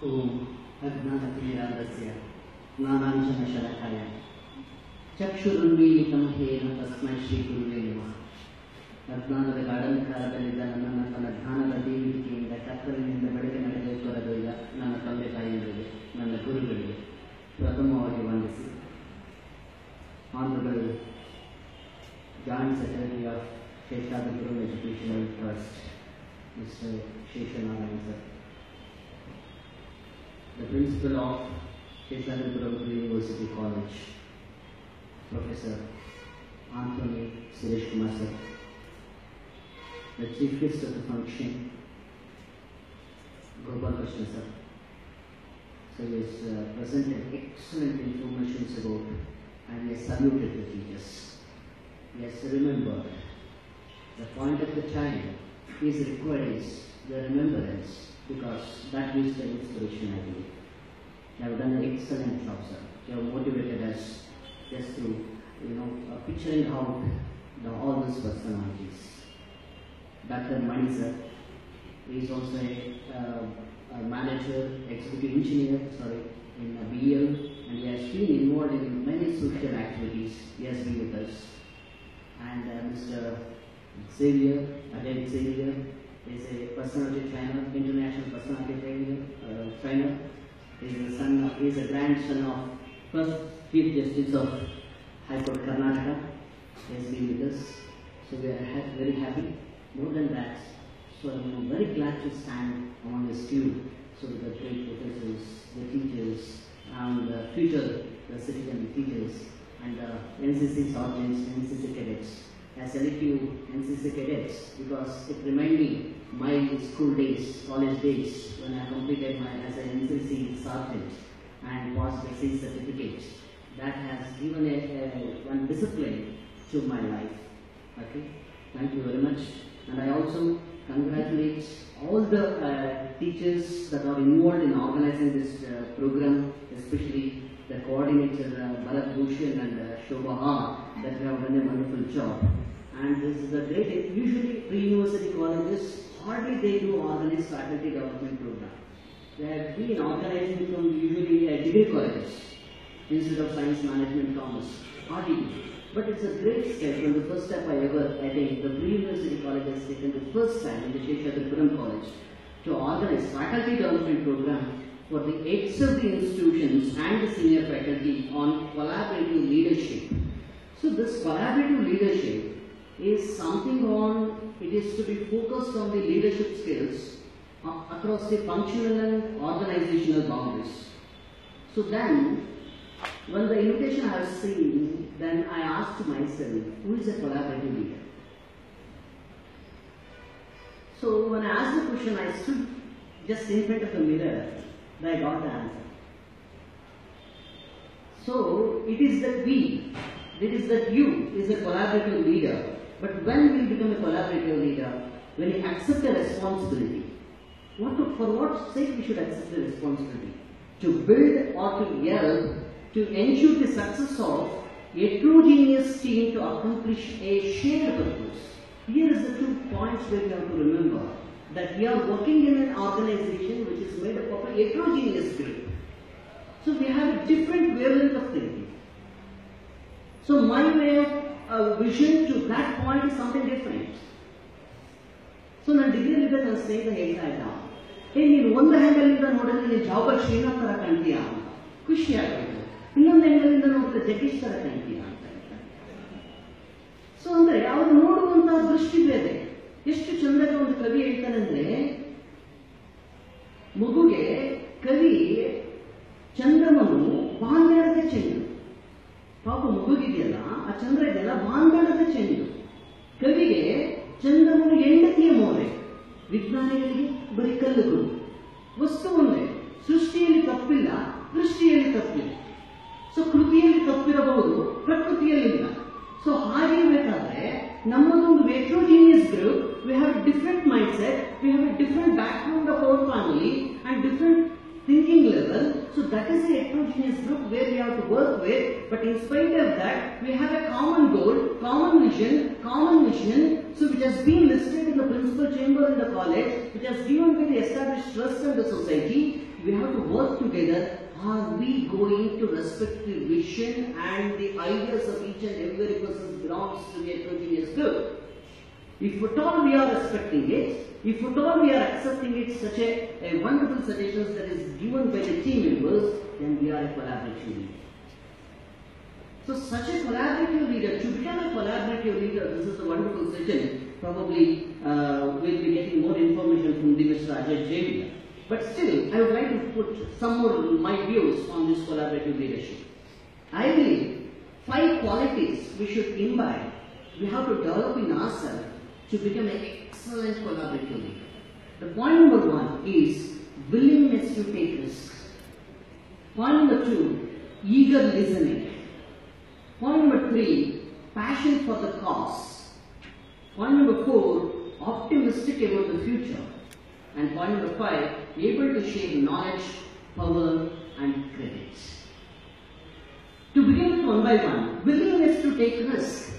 ओम अज्ञानतिमिरान्धस्य ज्ञानाञ्जनशलाकया चक्षुरुन्मीलितं येन तस्मै श्रीगुरुवे नमः. ಅಜ್ಞಾನದ ಗಾಢಾಂಧಕಾರದಲ್ಲಿದ್ದ ನನ್ನನ್ನು ತನ್ನ ಜ್ಞಾನದ ದೀವಿಕೆಯಿಂದ ಕತ್ತಲಿನಿಂದ ಬೆಳಗ್ಗೆ ನಡೆದು ತೊರೆದೊಯ್ದ ನನ್ನ ತಂದೆ ತಾಯಿಗಳಿಗೆ, ನನ್ನ ಗುರುಗಳಿಗೆ ಪ್ರಥಮವಾಗಿ ವಂದಿಸಿ, honourable joint secretary of Seshadripuram educational trust mister Seshanarayana sir, the principal of Sheshadrapuram University College, Professor Anthony Suresh Kumar sir, the chief guest of the function, Gopal Krishna sir. So he has presented excellent information about, and he has saluted the teachers. He has remembered the point of the time is required is the remembrance, because that gives the inspiration, I believe. You have done an excellent job, sir. You have motivated us just to, picturing out all these personalities. Dr. Mani sir is also a manager, executive engineer, in a BL, and he has been involved in many social activities. He has been with us. And Mr. Xavier, Adel Xavier, is a personality trainer, international personality trainer. He is a grandson of first Chief Justice of High Court Karnataka. He has been with us. So we are very happy. More than that, so I am very glad to stand among this queue. So the great professors, the teachers, and the future citizen teachers, and the NCC sergeants, NCC cadets. I select you NCC cadets because it reminds me my school days, college days, when I completed as an NCC sergeant and passed the C certificate. That has given one discipline to my life. Okay, thank you very much. And I also congratulate all the teachers that are involved in organizing this program, especially the coordinator Bharat Bhushan and Shobha Ha, that have done a wonderful job. And this is a great, usually pre-university colleges, hardly they do organize faculty development program. They have been organizing from usually degree colleges, Institute of Science, Management, Commerce, hardly. But it's a great step, and the first step I think the pre-university college has taken the first time in the Sheshadrapuram College to organize faculty development program for the heads of the institutions and the senior faculty on collaborative leadership. So this collaborative leadership is something it is to be focused on the leadership skills across the functional and organizational boundaries. So then, when the invitation I have seen, then I asked myself, who is a collaborative leader? So when I asked the question, I stood just in front of a mirror, and I got the answer. So it is that you is a collaborative leader. But when we become a collaborative leader, when we accept a responsibility, for what sake we should accept the responsibility? To build or to help, to ensure the success of a heterogeneous team to accomplish a shared purpose. Here is the 2 points that we have to remember, that we are working in an organization which is made up of a heterogeneous group. So we have a different wavelength of thinking. So my way of vision to that point is something different. So ನಾನು ಡಿಗ್ರಿಲಿದ್ದ ನನ್ನ ಸ್ನೇಹಿತ ಹೇಳ್ತಾ ಇದ್ದ, ನೀನು ಒಂದು ಹ್ಯಾಂಗಲಿಂದ ನೋಡಿದ್ರೆ ನೀನು ಜಾಬರ್ ಶ್ರೀನಾಥ್ ತರ ಕಾಣ್ತೀಯ ಅಂತ ಖುಷಿ ಆಗಬೇಕು, ಇನ್ನೊಂದು ಹ್ಯಾಂಗಲಿಂದ ನೋಡಿದ್ರೆ ಜಗೀಶ್ ತರ ಕಾಣ್ತೀಯ ಅಂತ. ಸೊ ಅಂದ್ರೆ ಅವರು ನೋಡುವಂತಹ ದೃಷ್ಟಿ ಬೇರೆ. ಎಷ್ಟು ಚಂದಕ್ಕೆ ಒಂದು ಕವಿ ಹೇಳ್ತಾನೆ ಅಂದ್ರೆ, ಮಗುಗೆ ಕವಿ ಚಂದ್ರಮನು ಬಾಂಧಳದ ಚೆಂಡು, ಪಾಪ ಮಗುಗಿದೆಯಲ್ಲ ಆ ಚಂದ್ರ ಇದೆಯಲ್ಲ ಬಾಂಧಳದ ಚೆಂಡು, ಕವಿಗೆ ಚಂದ್ರಮನು ಹೆಂಡತಿಯ ಮೋರೆ, ವಿಜ್ಞಾನಿಗಳಿಗೆ ಬರೀ ಕಲ್ಲುಗಳು. ವಸ್ತು ಒಂದೇ, ಸೃಷ್ಟಿಯಲ್ಲಿ ತಪ್ಪಿಲ್ಲ, ದೃಷ್ಟಿಯಲ್ಲಿ ತಪ್ಪಿಲ್ಲ. ಸೊ ಕೃತಿಯಲ್ಲಿ ತಪ್ಪಿರಬಹುದು, ಪ್ರಕೃತಿಯಲ್ಲಿಲ್ಲ. ಸೊ ಹಾಗಿರ್ಬೇಕಾದ್ರೆ ನಮ್ಮದೊಂದು heterogeneous group, we have a different mindset, we have a different background of our family and different thinking level. So that is a heterogeneous group where we have to work with, but in spite of that, we have a common goal, common vision, common mission, so which has been listed in the principal chamber in the college, which has given me the established trust in the society, we have to work together. Are we going to respect the vision and the ideas of each and every person belongs to the heterogeneous group? If at all we are respecting it, if at all we are accepting it, such a wonderful suggestions that is given by the team members, then we are a collaborative leader. So such a collaborative leader, to become a collaborative leader, this is a wonderful session. Probably we'll be getting more information from the Mr. Ajay Javier. But still, I would like to put some more my views on this collaborative leadership. I believe 5 qualities we should imbibe, we have to develop in ourselves to become an excellent collaborative leader. The point number 1 is willingness to take risks. Point number 2, eager listening. Point number 3, passion for the cause. Point number 4, optimistic about the future. And point number 5, able to share knowledge, power and credit. To begin with one by one, willingness to take risk.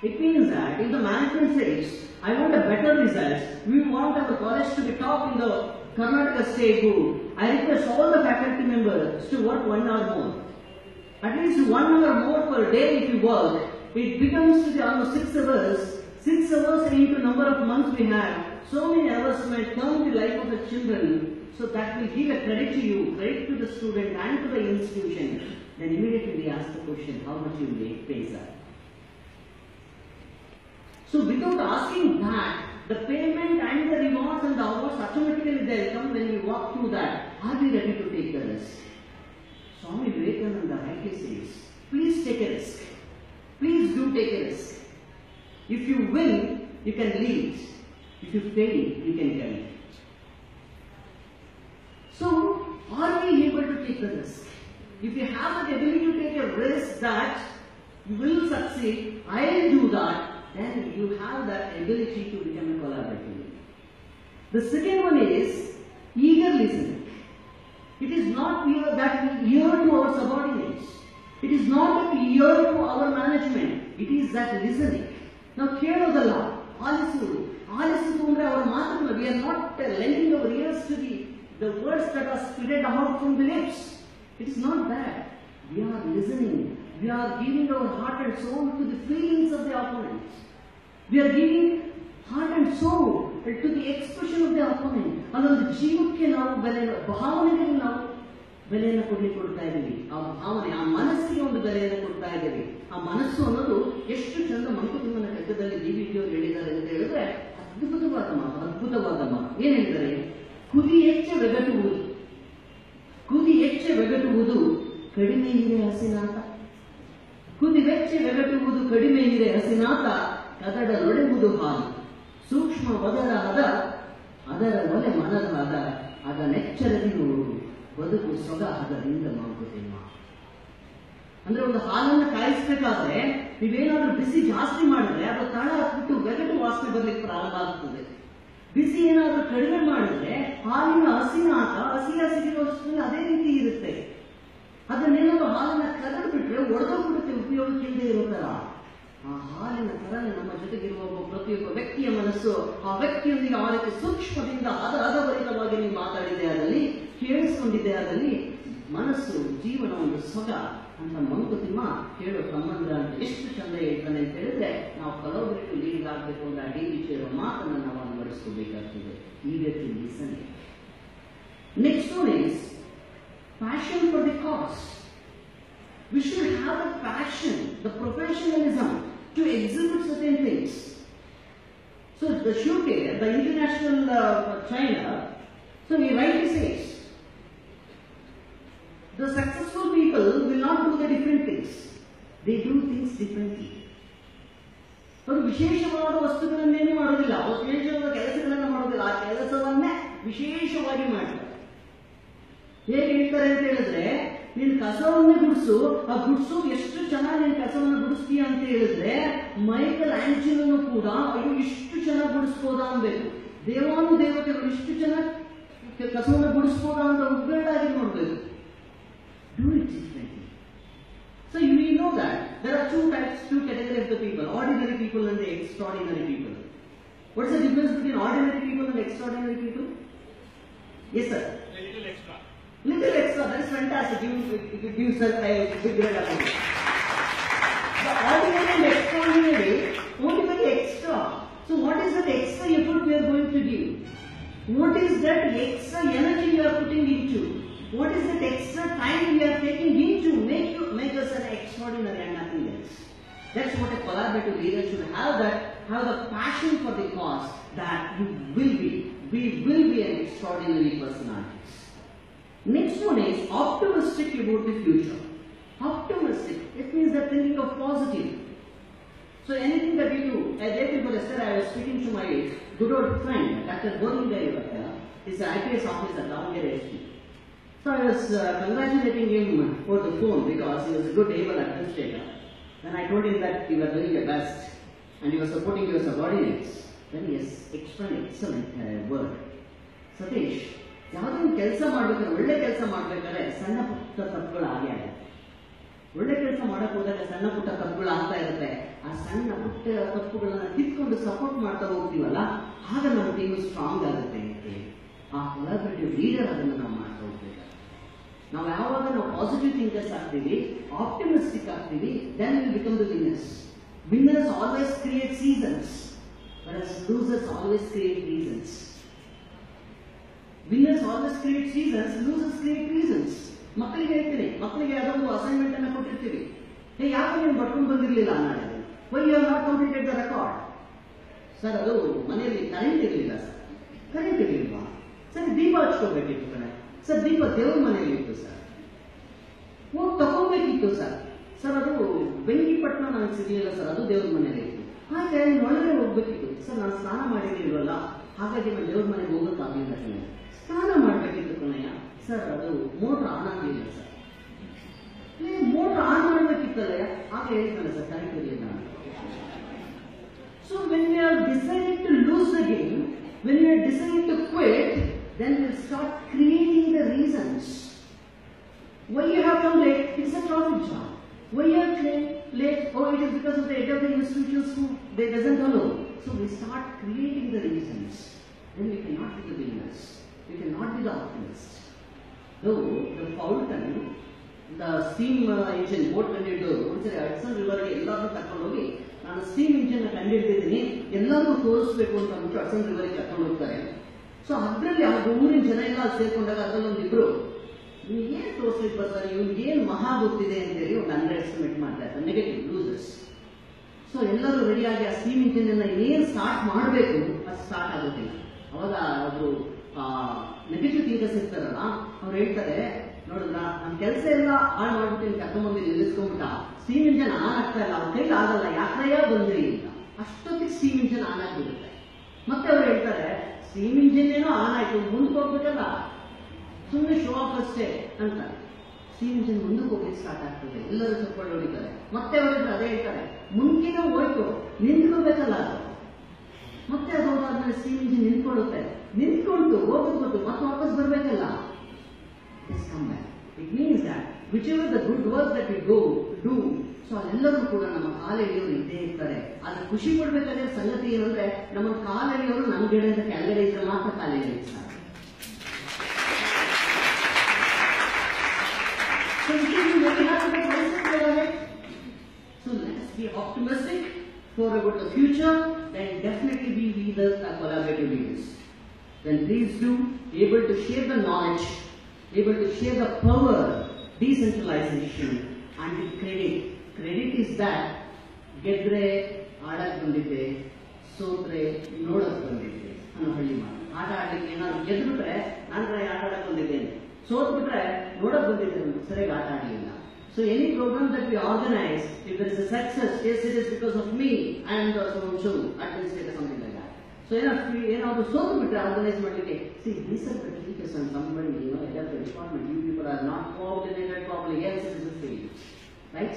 It means that if the management says, I want a better result, we want our college to be top in the Karnataka state group, I request all the faculty members to work 1 hour more. At least 1 hour more per day if you work, it becomes to the almost 6 hours. 6 hours into number of months we have, so many hours might turn the life of the children, so that will give a credit to you, credit to the student and to the institution. Then immediately we ask the question, how much you make pays up. So without asking that, the payment and the rewards and the awards automatically they come when we walk through that. Are we ready to take the risk? Swami Vivekananda rightly says, please take a risk. Please do take a risk. If you win, you can lead. If you fail, you can carry. So, are we able to take the risk? If you have the ability to take a risk that you will succeed, I will do that, then you have that ability to become a collaborator. The second one is eager listening. It is not that we ear to our subordinates. It is not that we ear to our management. It is that listening. Now, ಕೇಳೋದಲ್ಲ ಆಲಿಸುವುದು ಆಲಿಸುವುದು ಅಂದರೆ ಅವರ ಮಾತುಗಳು we are not lending our ears to the words that are spitted out from the lips. It is not that. We are listening. We are giving our heart and soul to the feelings of the opponents. We are giving heart and soul to the expression of the opponent. ಅದೊಂದು ಜೀವಕ್ಕೆ ನಾವು ಭಾವನೆಗೆ ನಾವು ಬೆಲೆಯನ್ನು ಕೊಡ್ತಾ ಇದ್ದೀವಿ. ಆ ಭಾವನೆ, ಆ ಮನಸ್ಸಿಗೆ ಒಂದು ಬೆಲೆಯನ್ನು ಕೊಡ್ತಾ ಇದ್ದೀವಿ. ಆ ಮನಸ್ಸು ಅನ್ನೋದು ಎಷ್ಟು ಚಂದ ಮಂಕುತಿಮ್ಮನ ಕಗ್ಗದಲ್ಲಿ DVG ಅವರು ಹೇಳಿದ್ದಾರೆ ಅಂತ ಹೇಳಿದ್ರೆ ಅದ್ಭುತವಾದ ಮಾತು. ಏನ್ ಹೇಳಿದ್ದಾರೆ? ಕುದಿ ಹೆಚ್ಚೆ ಬೆಗಟುವುದು ಕಡಿಮೆ ಇರೆ ಹಸಿನಾಥ. ಕುದಿ ಹೆಚ್ಚೆ ಬೆಗಟುವುದು ಕಡಿಮೆ ಇರೆ ಹಸಿನಾಥ, ಕದಡಲೊಡೆಯುವುದು ಹಾಲು. ಸೂಕ್ಷ್ಮವದರ ಹದ ಅದರ ಒಲೆ ಮನದ ಹದ, ಅದನ್ನೆಚ್ಚರದಿ ನೋಡು ಬದುಕು ಸೊಗ ಹದದಿಂದ ಮಂಕುತಿಮ್ಮ. ಅಂದ್ರೆ ಒಂದು ಹಾಲನ್ನು ಕಾಯಿಸಬೇಕಾದ್ರೆ ನೀವೇನಾದ್ರೂ ಬಿಸಿ ಜಾಸ್ತಿ ಮಾಡಿದ್ರೆ ಅದು ತಳ ಹತ್ಬಿಟ್ಟು ಬೆಗಟು ವಾಸನೆ ಬರ್ಲಿಕ್ಕೆ ಪ್ರಾರಂಭ ಆಗುತ್ತದೆ. ಬಿಸಿ ಏನಾದ್ರೂ ಕಡಿಮೆ ಮಾಡಿದ್ರೆ ಹಾಲಿನ ಹಸಿಗಿರೋಷ್ಟು ಅದೇ ರೀತಿ ಇರುತ್ತೆ. ಅದನ್ನೇನಾದ್ರೂ ಹಾಲನ್ನ ಕದಡ್ ಬಿಟ್ರೆ ಒಡೆದೋಗ್ಬಿಡುತ್ತೆ ಉಪಯೋಗಕ್ಕಿಲ್ಲದೆ ಇರೋ ತರ. ಆ ಹಾಲಿನ ತರನೇ ನಮ್ಮ ಜೊತೆಗಿರುವ ಪ್ರತಿಯೊಬ್ಬ ವ್ಯಕ್ತಿಯ ಮನಸ್ಸು, ಆ ವ್ಯಕ್ತಿಯೊಂದಿಗೆ ಆ ರೀತಿ ಸೂಕ್ಷ್ಮದಿಂದ ಹದಭರಿತವಾಗಿ ನೀವು ಮಾತಾಡಿದೆ ಆದಲ್ಲಿ, ಕೇಳಿಸ್ಕೊಂಡಿದ್ದೆ ಆದಲ್ಲಿ, ಮನಸ್ಸು ಜೀವನ ಒಂದು ಸೊಗ ಅಂತ ಮಂಕುತಿಮ್ಮ ಕೇಳೋ ಸಂಬಂಧ ಅಂತ ಎಷ್ಟು ಚಂದ ಹೇಳ್ತಾನೆ ಅಂತ ಹೇಳಿದ್ರೆ, ನಾವು ಕಲಾವಿದರಿಗೆ ಲೀಡ್ ಆಗಬೇಕು ಅಂತ DVG ಅವರ ಮಾತನ್ನು ನಾವು ಅನುವಡಿಸ್ಕೋಬೇಕಾಗ್ತದೆ. ಈಗ listen. Next one is passion for the cause. We should have the passion, the professionalism to exhibit certain things. So the Shuke, the international China, so he rightly says, the successful people will not do the different things. They do things differently. ಅವರು ವಿಶೇಷವಾದ ವಸ್ತುಗಳನ್ನೇನು ಮಾಡೋದಿಲ್ಲ, ಅವರು ವಿಶೇಷವಾದ ಕೆಲಸಗಳನ್ನು ಮಾಡೋದಿಲ್ಲ, ಆ ಕೆಲಸವನ್ನೇ ವಿಶೇಷವಾಗಿ ಮಾಡ್ತಾರೆ. ಹೇಗೆ ಹೇಳ್ತಾರೆ ಅಂತ ಹೇಳಿದ್ರೆ, ನೀನು ಕಸವನ್ನೇ ಗುಡಿಸು, ಆ ಗುಡಿಸು ಎಷ್ಟು ಚೆನ್ನಾಗಿ ನೀನು ಕಸವನ್ನು ಗುಡಿಸ್ತೀಯ ಅಂತ ಹೇಳಿದ್ರೆ ಮೈಕಲ್ ಆಂಜಲೋನು ಕೂಡ ಅಯ್ಯೋ ಇಷ್ಟು ಚೆನ್ನಾಗಿ ಗುಡಿಸ್ಬೋದಾ ಅನ್ಬೇಕು. ದೇವತೆಗಳು ಇಷ್ಟು ಚೆನ್ನಾಗಿ ಕಸವನ್ನು ಗುಡಿಸ್ಬೋದಾ ಅಂತ ಉಗ್ಗಡಾಗಿ ನೋಡ್ಬೇಕು. Do it differently. So we know that there are two categories of the people: ordinary people and the extraordinary people. What's the difference between ordinary people and extraordinary people? Yes, sir. A little extra. Little extra, that's fantastic. You give a big grade of it. The ordinary and extraordinary, only very extra. So what is that extra effort we are going to give? What is that extra energy you are putting into? What is that extra time we are taking in to make us an extraordinary and nothing else? That's what a collaborative leader should have, have the passion for the cause that we will be an extraordinary personality. Next one is optimistic about the future. Optimistic, it means that thinking of positive. So anything that you do, a day before yesterday I was speaking to my good old friend, Dr. Govinda, he's an IPS officer down here at HP. So I was congratulating him over the phone because he was a good able administrator. Then I told him that you were doing your best and you were supporting your subordinates. Then he has explained an excellent word. Satish, ಯಾವುದೋ ಕೆಲಸ ಮಾಡಬೇಕಾದ್ರೆ ಒಳ್ಳೆ ಕೆಲಸ ಮಾಡಬೇಕಾದ್ರೆ ಸಣ್ಣ ಪುಟ್ಟ ತಪ್ಪುಗಳು ಆಗೇ ಆಗುತ್ತೆ. ಒಳ್ಳೆ ಕೆಲಸ ಮಾಡಕ್ಕೆ ಹೋದಾಗ ಸಣ್ಣ ಪುಟ್ಟ ತಪ್ಪುಗಳು ಆಗ್ತಾ ಇರುತ್ತೆ. ಆ ಸಣ್ಣ ಪುಟ್ಟ ತಪ್ಪುಗಳನ್ನ ತಿದ್ಕೊಂಡು ಸಪೋರ್ಟ್ ಮಾಡ್ತಾ ಹೋಗ್ತೀವಲ್ಲ, ಆಗ ನಮ್ಮ ಟೀಮ್ ಸ್ಟ್ರಾಂಗ್ ಆಗುತ್ತೆ ಅಂತ ಆ ಕೊಲಾಬರೇಟಿವ್ ಲೀಡರ್ ಅದನ್ನು ನಾವು ಮಾಡ್ತಾ ಹೋಗ್ಬೇಕು. ನಾವು ಯಾವಾಗ ನಾವು ಪಾಸಿಟಿವ್ ಥಿಂಕರ್ಸ್ ಆಗ್ತೀವಿ, ಆಪ್ಟಿಮಿಸ್ಟಿಕ್ ಆಗ್ತೀವಿ, then we become the winners. Winners always create seasons, whereas losers always create reasons. Winners always create seasons, losers create reasons. ಮಕ್ಕಳಿಗೆ ಹೇಳ್ತೀನಿ, ಮಕ್ಕಳಿಗೆ ಯಾವುದೋ ಅಸೈನ್ಮೆಂಟ್ ಅನ್ನು ಕೊಟ್ಟಿರ್ತೀವಿ, ಯಾಕೆ ನೀವು ಬರ್ಕೊಂಡು ಬಂದಿರಲಿಲ್ಲ ಅನ್ನೋದು, why you are not completed the record. Sir ಅದು ಮನೆಯಲ್ಲಿ ಕರೆಂಟ್ ಇರಲಿಲ್ಲ ಸರ್. ಕರೆಂಟ್ ಇರಲಿಲ್ವಾ ಸರ್? ದೀಪ ಹಚ್ಕೋಬೇಕಿತ್ತು ಕಣೆ ಸರ್. ದೀಪ ದೇವ್ರ ಮನೆಯಲ್ಲಿ ಇತ್ತು ಸರ್. ಹೋಗಿ ತಗೋಬೇಕಿತ್ತು ಸರ್. ಸರ್ ಅದು ಬೆಂಕಿಪಟ್ಟಣ ನನಗೆ ಸಿಗಲಿಲ್ಲ ಸರ್, ಅದು ದೇವ್ರ ಮನೆಯಲ್ಲಿ ಇತ್ತು. ಹಾಗೆ ನೀನು ಒಳಗಡೆ ಹೋಗ್ಬೇಕಿತ್ತು ಸರ್. ನಾನು ಸ್ನಾನ ಮಾಡಿರಲಿಲ್ವಲ್ಲ, ಹಾಗಾಗಿ ನಾನು ದೇವ್ರ ಮನೆಗೆ ಹೋಗೋಕ್ಕಾಗಲಿಲ್ಲ ಕಣೆ. ಸ್ನಾನ ಮಾಡಬೇಕಿತ್ತು ಕಣಯ್ಯ ಸರ್, ಅದು ಮೋಟ್ರ್ ಆನ್ ಆಗಲಿಲ್ಲ ಸರ್. ಮೋಟ್ರ್ ಆನ್ ಮಾಡಬೇಕಿತ್ತಲ್ಲ, ಹಾಗೆ ಹೇಳ್ತಾನೆ ಸರ್, ಕರೆಂಟ್ ಇರಲಿಲ್ಲ. So when we are deciding to lose the game, when we are deciding to quit, then we'll start creating the reasons. Why you have come late? It's a traffic jam. Why you are late? Oh, it is because of the head of the institutions who they doesn't allow. So we start creating the reasons. Then we cannot be the winners. We cannot be the optimists. Though the Fulton, the steam engine boat ಕಂಡಿಡಿದವರು ಒಂದ್ಸರಿ Hudson ರಿವರ್ಗೆ ಎಲ್ಲರೂ ಕರ್ಕೊಂಡು ಹೋಗಿ, ನಾನು steam engine ಕಂಡಿಡ್ತಿದ್ದೀನಿ ಎಲ್ಲರಿಗೂ ತೋರಿಸ್ಬೇಕು ಅಂತ ಅಂದ್ಬಿಟ್ಟು Hudson ರಿವರ್ಗೆ ಕರ್ಕೊಂಡು ಹೋಗ್ತಾರೆ. ಸೊ ಅದರಲ್ಲಿ ಆ ಊರಿನ ಜನ ಎಲ್ಲ ಸೇರ್ಕೊಂಡಾಗ ಅದರಲ್ಲೊಂದಿಬ್ರು ಏನ್ ತೋರಿಸ್ಲಿಕ್ಕೆ ಬರ್ತಾರೆ, ಇವ್ನಿಗೆ ಏನ್ ಮಹಾ ಗೊತ್ತಿದೆ ಅಂತೇಳಿ ಒಂದು ಅಂಡರ್ ಎಸ್ಟಿಮೇಟ್ ಮಾಡ್ತಾ ಇರ್ತಾರೆ, ನೆಗೆಟಿವ್ ಲೂಸರ್ಸ್. ಸೊ ಎಲ್ಲರೂ ರೆಡಿಯಾಗಿ ಆ ಸ್ಟೀಮ್ ಇಂಜಿನ್ ಅನ್ನ ಏನ್ ಸ್ಟಾರ್ಟ್ ಮಾಡಬೇಕು ಅದು ಸ್ಟಾರ್ಟ್ ಆಗೋದಿಲ್ಲ. ಅವಾಗ ಅವರು ನೆಗೆಟಿವ್ ಥಿಂಕರ್ಸ್ ಇರ್ತಾರಲ್ಲ, ಅವ್ರು ಹೇಳ್ತಾರೆ, ನೋಡಿದ್ರ ನಮ್ಮ ಕೆಲಸ ಎಲ್ಲ ಹಾಳು ಮಾಡ್ಬಿಟ್ಟು ಕರ್ಕೊಂಡ್ಬಂದು ನಿಲ್ಲಿಸ್ಕೊಂಡ್ಬಿಟ್ಟ, ಸ್ಟೀಮ್ ಇಂಜಿನ್ ಆನ್ ಆಗ್ತಾ ಇಲ್ಲ, ಅವ್ರ ಕೈಲಿ ಆಗಲ್ಲ, ಯಾಕ್ರಯ್ಯ ಬಂದ್ರಿ ಅಂತ. ಅಷ್ಟೊತ್ತಿಗೆ ಸ್ಟೀಮ್ ಇಂಜಿನ್ ಆನ್ ಆಗಿಬಿಡುತ್ತೆ. ಮತ್ತೆ ಅವ್ರು ಹೇಳ್ತಾರೆ, ಸ್ಟೀಮ್ ಇಂಜಿನ್ ಏನೋ ಆನ್ ಆಯ್ತು, ಮುಂದಕ್ಕೆ ಹೋಗ್ಬೇಕಲ್ಲ, ಸುಮ್ಮನೆ ಶೋ ಆಫ್ ಅಷ್ಟೇ ಅಂತ. ಸ್ಟೀಮ್ ಇಂಜಿನ್ ಮುಂದಕ್ಕೆ ಹೋಗ್ಲಿಕ್ಕೆ ಸ್ಟಾರ್ಟ್ ಆಗ್ತದೆ, ಎಲ್ಲರೂ ಚಪ್ಪಾಳೆ ಹೊಡಿತಾರೆ. ಮತ್ತೆ ಅವರು ಅದೇ ಹೇಳ್ತಾರೆ, ಮುಂದಿನ ಹೋಯ್ತು, ನಿಂತ್ಕೋಬೇಕಲ್ಲ ಅದು. ಮತ್ತೆ ಅದು ಹೋದಾದ್ಮೇಲೆ ಸ್ಟೀಮ್ ಇಂಜಿನ್ ನಿಂತ್ಕೊಳ್ಳುತ್ತೆ, ನಿಂತ್ಕೊಂಡು ಹೋಗ್ಬೇಕು, ಮತ್ತೆ ವಾಪಸ್ ಬರ್ಬೇಕಲ್ಲ. It means that whichever the good work that we go do, so ಅಲ್ಲೆಲ್ಲರೂ ಕೂಡ ನಮ್ಮ ಕಾಲೆಳೆಯೋರು ಇದ್ದೇ ಇರ್ತಾರೆ. ಆದ್ರೆ ಖುಷಿ ಪಡ್ಬೇಕಾದ್ರೆ ಸಂಗತಿ ಏನಂದ್ರೆ, ನಮ್ಮ ಕಾಲೆಳೆಯೋರು ನಮ್ಮ ಗಿಡದ ಕೆಳಗಡೆ ಇದ್ರೆ ಮಾತ್ರ ಕಾಲೆಳೆಯುತ್ತಾರೆ. So let's be optimistic for about the future. Then definitely be leaders and collaborative leaders. Then please do able to share the knowledge, able to share the power, decentralization, and the credit. Credit is that ಗೆದ್ರೆ ಆಡಕ್ ಬಂದಿದ್ದೆ, ಸೋತ್ರೆ ನೋಡಕ್ ಬಂದಿದ್ದೆ ಅನ್ನೋ ಹಳ್ಳಿ ಮಾತು. ಆಟ ಆಡ್ಲಿಕ್ಕೆ ಏನಾದ್ರು ಗೆದ್ಬಿಟ್ರೆ ನಾನು ಆಟ ಆಡಕ್ ಬಂದಿದ್ದೇನೆ, ಸೋತ್ಬಿಟ್ರೆ ನೋಡಕ್ ಬಂದಿದ್ದೆ, ಸರಿಯಾಗಿ ಆಟ ಆಡಲಿಲ್ಲ. So any program that we organize, if there is a success, yes, it is because of me and so administrator, something like that. So ಏನಾದ್ರು ಸೋತು ಬಿಟ್ರೆ ಆರ್ಗನೈಸ್ ಮಾಡಲಿಕ್ಕೆ, see these are the teachers and somebody, head of the department, you people are not coordinated properly, yes, it is a failure, right?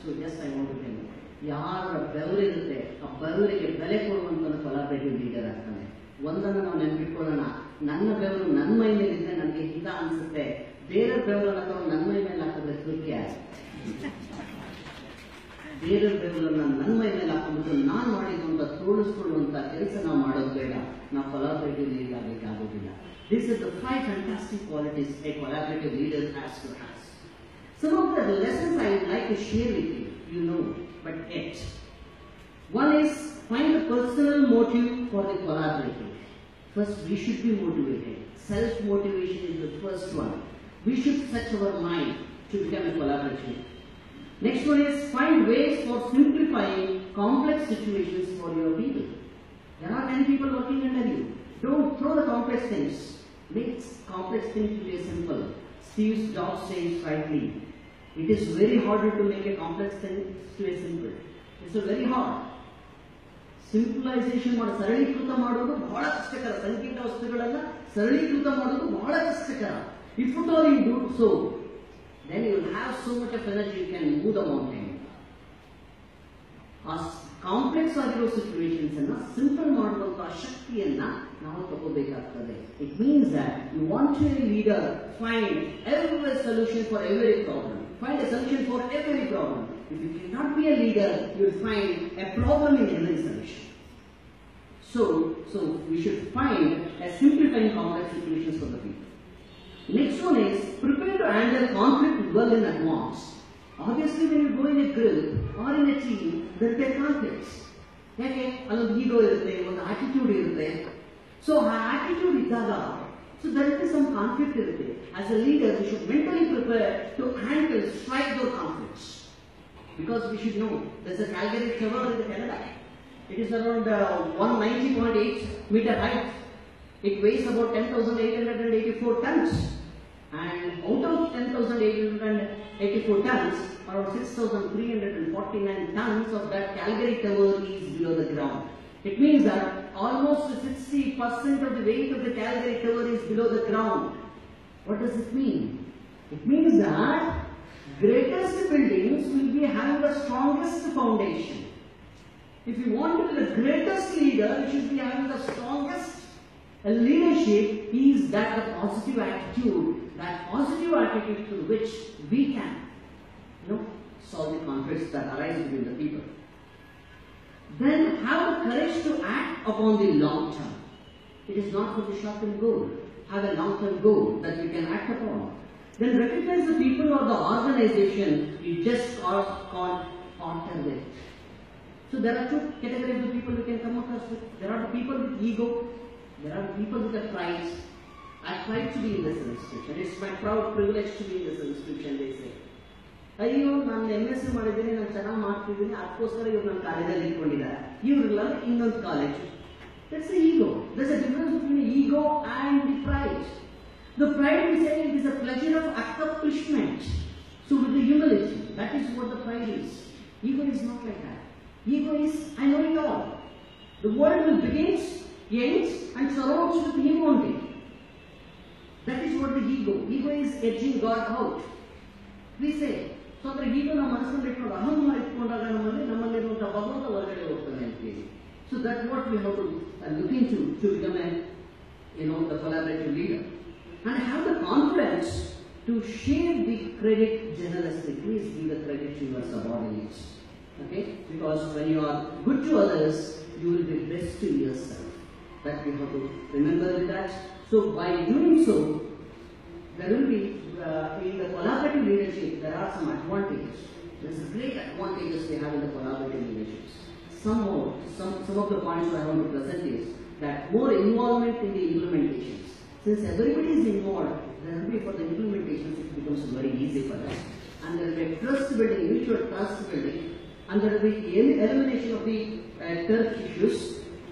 So just I want to tell you, ಯಾರ ಬೆವರಿರುತ್ತೆ ಆ ಬೆವರಿಗೆ ಬೆಲೆ ಕೊಡುವಂತ collaborative leader ಆಗ್ತಾನೆ. ಒಂದನ್ನು ನಾವು ನೆನಪಿಟ್ಕೊಳ್ಳೋಣ, ನನ್ನ ಬೆವರು ನನ್ನ ಮೈ ಮೇಲೆ ಇದ್ರೆ ನನಗೆ ಹಿತ ಅನ್ಸುತ್ತೆ, ಬೇರೆ ಬೆವರನ್ನ ತಗೊಂಡು ನನ್ನ ಮೈ ಮೇಲೆ ಹಾಕಿದ್ರೆ ಕೃತ್ಯ. ಬೇರೆಯವರನ್ನ ನನ್ನ ಮೈ ಮೇಲೆ ಹಾಕೊಂಡ್ಬಿಟ್ಟು ನಾನು ಮಾಡಿದ್ದು ಅಂತ ತೋರಿಸ್ಕೊಳ್ಳುವಂಥ ಕೆಲಸ ನಾವು ಮಾಡೋದು ಬೇಡ. ನಾವು collaborative leader ಆಗಲಿಕ್ಕೆ ಆಗೋದಿಲ್ಲ. These are the 5 fantastic qualities a collaborative leader has to have. Some of the lessons I would like to share with you, you know, but yet. One is find a personal motive for the collaborating. First, we should be motivated. Self-motivation is the first one. We should set our mind to become a collaborator. Next one is find ways for simplifying complex situations for your people. There are many people working under you. Don't throw the complex things. Make complex things to be simple. Steve Jobs says rightly, it is very hard to make a complex thing to be simple. It's very hard. ಸಿಂಪ್ಲೈಸೇಷನ್ ಮಾಡಿ ಸರಳೀಕೃತ ಮಾಡೋದು ಬಹಳ ಕಷ್ಟಕರ. ಸಂಕೀರ್ಣ ವಸ್ತುಗಳನ್ನ ಸರಳೀಕೃತ ಮಾಡೋದು ಬಹಳ ಕಷ್ಟಕರ. If at all you do so, then you will have so much of energy you can move the mountain. ಆ ಕಾಂಪ್ಲೆಕ್ಸ್ ಆಗಿರೋ ಸಿಚುವೇಶನ್ಸ್ ಅನ್ನ ಸಿಂಪಲ್ ಮಾಡುವಂತ ಶಕ್ತಿಯನ್ನ ನಾವು ತಗೋಬೇಕಾಗ್ತದೆ. It means that you want to a leader find every solution for every problem. Find a solution for every problem. If you cannot be a leader, you will find a problem in every solution. So we should find a simplifying complex situations for the people. Next one is prepare to handle conflict well in advance. Obviously, when you go in a group or in a team, there will be conflicts. Okay, allora ego irutte, one attitude irutte. So our attitude idaga, so there will be some conflict irutte. As a leader, we should mentally prepare to handle, strike those conflicts. Because we should know, there is a Calgary tower in Canada. It is around 190.8 meter height. It weighs about 10,884 tons. And out of 10,884 tons, around 6,349 tons of that Calgary tower is below the ground. It means that almost 60% of the weight of the Calgary tower is below the ground. What does it mean? It means that greatest buildings will be having the strongest foundation. If you want to be the greatest leader, you should be having the strongest leadership. Is that the positive attitude? That positive attitude through which we can, solve the conflicts that arise between the people. Then have the courage to act upon the long term. It is not for the short-term goal. Have a long-term goal that you can act upon. Then recognize the people or the organization you just can't partner with. So there are 2 categories of people you can come across with. There are the people with ego. There are the people with the pride. I tried to be in this institution. It's my proud privilege to be in this institution, they say. ಅಯ್ಯೋ ನಾನು MSc ಮಾಡಿದ್ದೀನಿ, ನಾನು ಚೆನ್ನಾಗಿ ಮಾಡ್ತಿದ್ದೀನಿ, ಅದಕ್ಕೋಸ್ಕರ ಇವ್ರು ನನ್ನ ಕಾಲೇಜಲ್ಲಿ ಇಟ್ಕೊಂಡಿದ್ದಾರೆ, ಇವರೆಲ್ಲ ಇನ್ನೊಂದು college. That's the ego. There's a difference between the ego and the pride. The pride we say it is a pleasure of accomplishment. So with the humility, that is what the pride is. Ego is not like that. Ego is, I know it all. The world will begin, ends and surrounds with him only. That is what the ego. Ego is edging God out. We say, so the ego na ಮನಸ್ಸಲ್ಲಿ ಇಟ್ಕೊಂಡು ಅಹಂಕಾರ ಇಟ್ಕೊಂಡಾಗ ನಮ್ಮಲ್ಲಿರುವಂತಹ ಭಗವಂತ ಹೊರಗಡೆ ಹೋಗ್ತಾನೆ ಅಂತೇಳಿ. So that's what we have to look into to become a, the collaborative leader. And have the confidence to share the credit generously. Please give the credit to your subordinates. Okay? Because when you are good to others, you will be best to yourself. That we have to remember that. So by doing so, there will be, in the collaborative leadership, there are some advantages. There is great advantages we have in the collaborative leaderships. Some of the points I want to present is that more involvement in the implementations. Since everybody is involved, there will be for the implementations it becomes very easy for us. And there will be trust building, mutual trust building, and there will be elimination of the turf issues.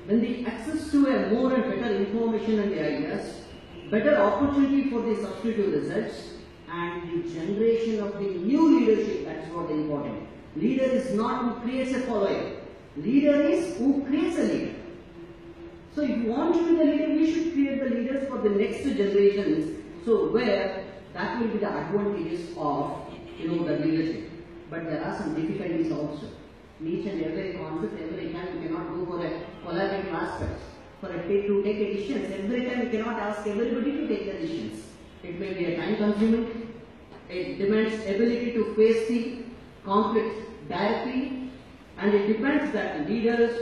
Then the access to a more and better information and the ideas, better opportunity for the substitute results, and the generation of the new leadership. That is what is important. Leader is not who creates a follower. Leader is who creates a leader. So if you want to be the leader, we should create the leaders for the next generations. So where that will be the advantages of the leadership. But there are some difficulties also. In each and every concept, every time you cannot go for a collaborative aspects. To take a decisions, every time you cannot ask everybody to take the decisions. It may be a time consuming. It demands ability to face the conflict directly And it depends that leaders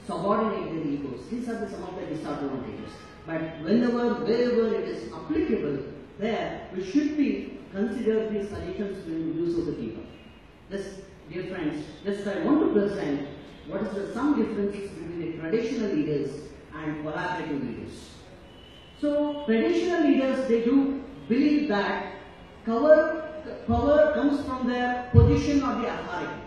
subordinate their egos. These are some of the disadvantages. But wherever it is applicable, there we should be consider these suggestions in the use of the people. This, dear friends, just I want to present what is the some differences between the traditional leaders and collaborative leaders. So traditional leaders, they do believe that power comes from their position or the authority.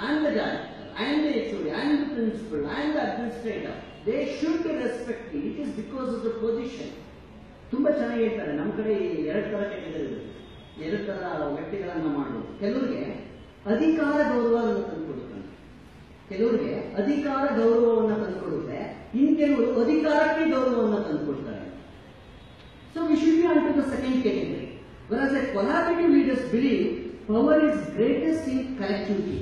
And the director, and the HOD, and the principal, and the administrator, they should be respected. It is because of the position. ತುಂಬಾ ಚೆನ್ನಾಗಿ ಹೇಳ್ತಾರೆ, ನಮ್ಮ ಕಡೆ ಎರಡು ತರ category, ಎರಡು ತರ ವ್ಯಕ್ತಿಗಳನ್ನ ಮಾಡೋದು. ಕೆಲವರಿಗೆ ಅಧಿಕಾರ ಗೌರವವನ್ನು ತಂದುಕೊಡುತ್ತಾನೆ, ಕೆಲವರಿಗೆ ಅಧಿಕಾರ ಗೌರವವನ್ನು ತಂದುಕೊಡುತ್ತೆ, ಇನ್ನು ಕೆಲವರು ಅಧಿಕಾರಕ್ಕೆ ಗೌರವವನ್ನು ತಂದುಕೊಡ್ತಾರೆ. So we should be onto the second category. Whereas the collaborative leaders believe power is greatest in collectivity.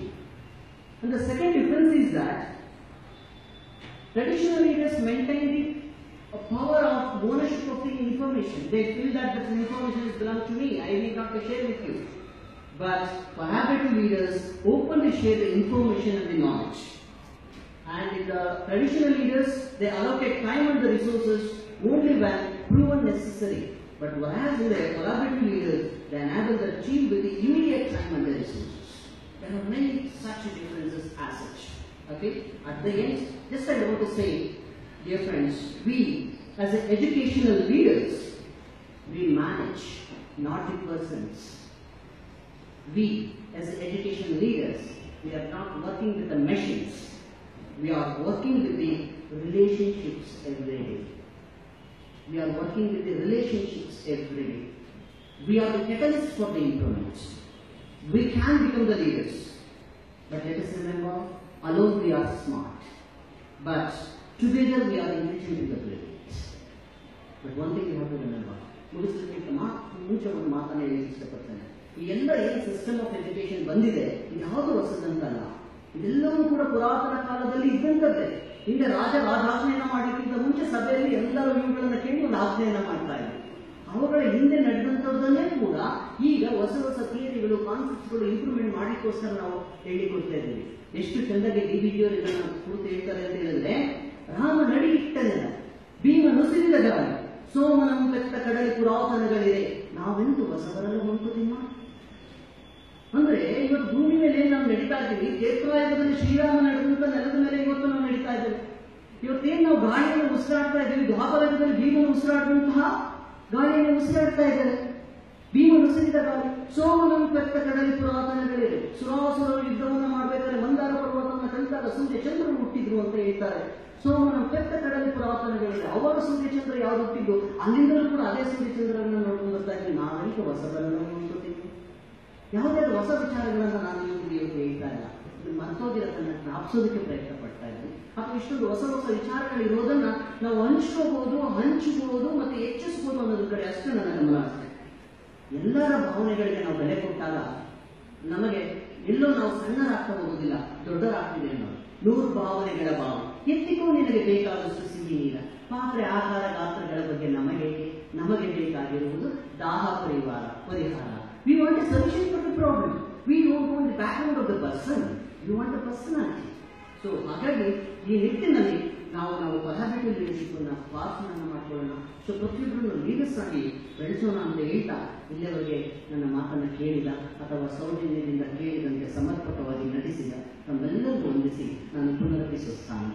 And the second difference is that traditional leaders maintain the power of ownership of the information. They feel that this information is belong to me, I need not to share with you. But collaborative leaders openly share the information and the knowledge. And in the traditional leaders, they allocate time and the resources only when proven necessary. But whereas in the collaborative leaders, they enable the team with the immediate time and the resources. There are many such differences as such. Okay? At the end, just I want to say, dear friends, we as educational leaders, we manage, not the persons. We as educational leaders, we are not working with the machines. We are working with the relationships every day. We are working with the relationships every day. We are the catalysts for the improvements. We can become the leaders. But let us remember, alone we are smart. But together we are enriching the brilliant. But one thing you have to remember, ಮುಂಚೆ ಒಂದು ಮಾತನ್ನ ಹೇಳಿ ಇಷ್ಟಪಡ್ತೇನೆ. ಈ ಎಲ್ಲ ಏನು system of education ಬಂದಿದೆ, ಇದು ಯಾವುದು ಹೊಸದಂತಲ್ಲ. ಇದೆಲ್ಲವೂ ಕೂಡ ಪುರಾತನ ಕಾಲದಲ್ಲಿ ಇದ್ದಂಥದ್ದೇ. ಹಿಂದೆ ರಾಜಾಜ್ಞೆಯನ್ನ ಮಾಡಲಿಕ್ಕಿಂತ ಮುಂಚೆ ಸಭೆಯಲ್ಲಿ ಎಲ್ಲರೂ ಇವುಗಳನ್ನ ಕೇಳಿ ಒಂದು ಆಜ್ಞೆಯನ್ನ ಮಾಡ್ತಾ ಇದ್ರು. ಅವುಗಳ ಹಿಂದೆ ನಡೆದಂಥದ್ದನ್ನೇ ಕೂಡ ಈಗ ಹೊಸ ಹೊಸ ಥಿಯರಿಗಳು, ಕಾನ್ಸೆಪ್ಟ್ಗಳು ಇಂಪ್ರೂವ್ಮೆಂಟ್ ಮಾಡಲಿಕ್ಕೋಸ್ಕರ ನಾವು ಹೇಳಿಕೊಡ್ತಾ ಇದ್ದೀವಿ. ಎಷ್ಟು ಚಂದಾಗಿ DBGಯವರು ಇದನ್ನ ಕೂತು ಹೇಳ್ತಾರೆ ಅಂತ ಹೇಳಿದ್ರೆ, ರಾಮ ನಡಿಗಿಟ್ಟನೆಲ್ಲ ಭೀಮ ನುಸಿರಿದ ಗಾಳಿ, ಸೋಮನಂ ಪೆತ್ತ ಕಡಲಿ ಪುರಾತನಗಳಿದೆ, ನಾವೆಂದು ಹೊಸಬರಲ್ಲ ಹೊಂಟುದಿಮ್ಮ. ಅಂದ್ರೆ ಇವತ್ತು ಭೂಮಿ ಮೇಲೆ ನಾವು ನಡೀತಾ ಇದ್ದೀವಿ. ಕ್ಷೇತ್ರಾಯುಧದಲ್ಲಿ ಶ್ರೀರಾಮ ನಡೆದಂತ ನೆಲದ ಮೇಲೆ ಇವತ್ತು ನಾವು ನಡೀತಾ ಇದ್ದೇವೆ. ಇವತ್ತೇನು ನಾವು ಗಾಳಿಯನ್ನು ಉಸಿರಾಡ್ತಾ ಇದ್ದೀವಿ, ದ್ವಾಪರಯುಗದಲ್ಲಿ ಭೀಮನ ಉಸಿರಾಡುವಂತಹ ಗಾಳಿಯನ್ನು ಉಸಿರಾಡ್ತಾ ಇದ್ದಾರೆ. ಭೀಮ ನುಸಿರಿದ ಗಾಳಿ, ಸೋಮನಂ ಪೆತ್ತ ಕಡಲಿ ಪುರಾತನಗಳಿದೆ. ಸುರಾಸುರರು ಯುದ್ಧವನ್ನು ಮಾಡಬೇಕಾದ್ರೆ ಮಂದಾರ ಪರ್ವತವನ್ನು ಕಲಿತಾಗ ಸೂರ್ಯ ಚಂದ್ರರು ಹುಟ್ಟಿದ್ರು ಅಂತ ಹೇಳ್ತಾರೆ. ಸೋಮನ ಪೆತ್ತ ಕಡಲಿ ಪುರಾತನಗಳಿದೆ. ಅವಾಗ ಸೂರ್ಯಚಂದ್ರ ಯಾವ್ದು ಹುಟ್ಟಿದ್ದು, ಅಲ್ಲಿಂದಲೂ ಕೂಡ ಅದೇ ಸೂರ್ಯಚಂದ್ರರನ್ನು ನೋಡ್ಕೊಂಡು ಬರ್ತಾ ಇದ್ವಿ. ನಾವೀಗ ಹೊಸಬರನ್ನು ನೋಡ್ಕೊತೀವಿ. ಯಾವುದಾದ್ರು ಹೊಸ ವಿಚಾರಗಳನ್ನ ನಾನು ಇವತ್ತು ಹೇಳ್ತಾ ಇಲ್ಲ, ಮರ್ತೋಗಿರೋದನ್ನ ಜ್ಞಾಪಿಸೋದಕ್ಕೆ ಪ್ರಯತ್ನ ಪಡ್ತಾ ಇದ್ವಿ. ಅಥವಾ ಇಷ್ಟೊಂದು ಹೊಸ ಹೊಸ ವಿಚಾರಗಳಿರೋದನ್ನ ನಾವು ಹಂಚ್ಕೋಬಹುದು ಮತ್ತೆ ಹೆಚ್ಚಿಸಬಹುದು ಅನ್ನೋದ್ರ ಕಡೆ ಅಷ್ಟೇ ನನ್ನ ಗಮನ ಅಷ್ಟೇ. ಎಲ್ಲರ ಭಾವನೆಗಳಿಗೆ ನಾವು ಬೆಲೆ ಕೊಟ್ಟಾಗ ನಮಗೆ ಎಲ್ಲೋ ನಾವು ಸಣ್ಣರಾಗ್ತಾ ಹೋಗೋದಿಲ್ಲ, ದೊಡ್ಡರಾಗ್ತಿದೆ ಅನ್ನೋದು. 100 ಭಾವನೆಗಳ ಭಾವ ಎತ್ತಿಕೋ ನಿನಗೆ ಬೇಕಾದಷ್ಟು ಸಿಹಿ ನೀರ, ಪಾತ್ರೆ ಆಕಾರ ಗಾತ್ರಗಳ ಬಗ್ಗೆ ನಮಗೆ ಬೇಕಾಗಿರುವುದು ದಾಹ ಪರಿಹಾರ. We want a solution for the problem. We don't want the background of the person. We want the personality. So ಹಾಗಾಗಿ ಈ ನಿಟ್ಟಿನಲ್ಲಿ ನಾವು collaborative leadership ಅನ್ನ ಪ್ರಾರ್ಥನೆ ಮಾಡ್ಕೊಳ್ಳೋಣ. ಸೊ ಪ್ರತಿಯೊಬ್ಬರನ್ನು ಲೀಡರ್ಸ್ ಆಗಿ ಬೆಳೆಸೋಣ ಅಂತ ಹೇಳ್ತಾ, ಇಲ್ಲಿಯವರೆಗೆ ನನ್ನ ಮಾತನ್ನು ಕೇಳಿದ ಅಥವಾ ಸೌಜನ್ಯದಿಂದ ಕೇಳಿದಂತೆ ಸಮರ್ಪಕವಾಗಿ ನಡೆಸಿದ ತಮ್ಮೆಲ್ಲರಿಗೂ ವಂದಿಸಿ ನಾನು ಪುನರಪಿಸುತ್ತಾನೆ.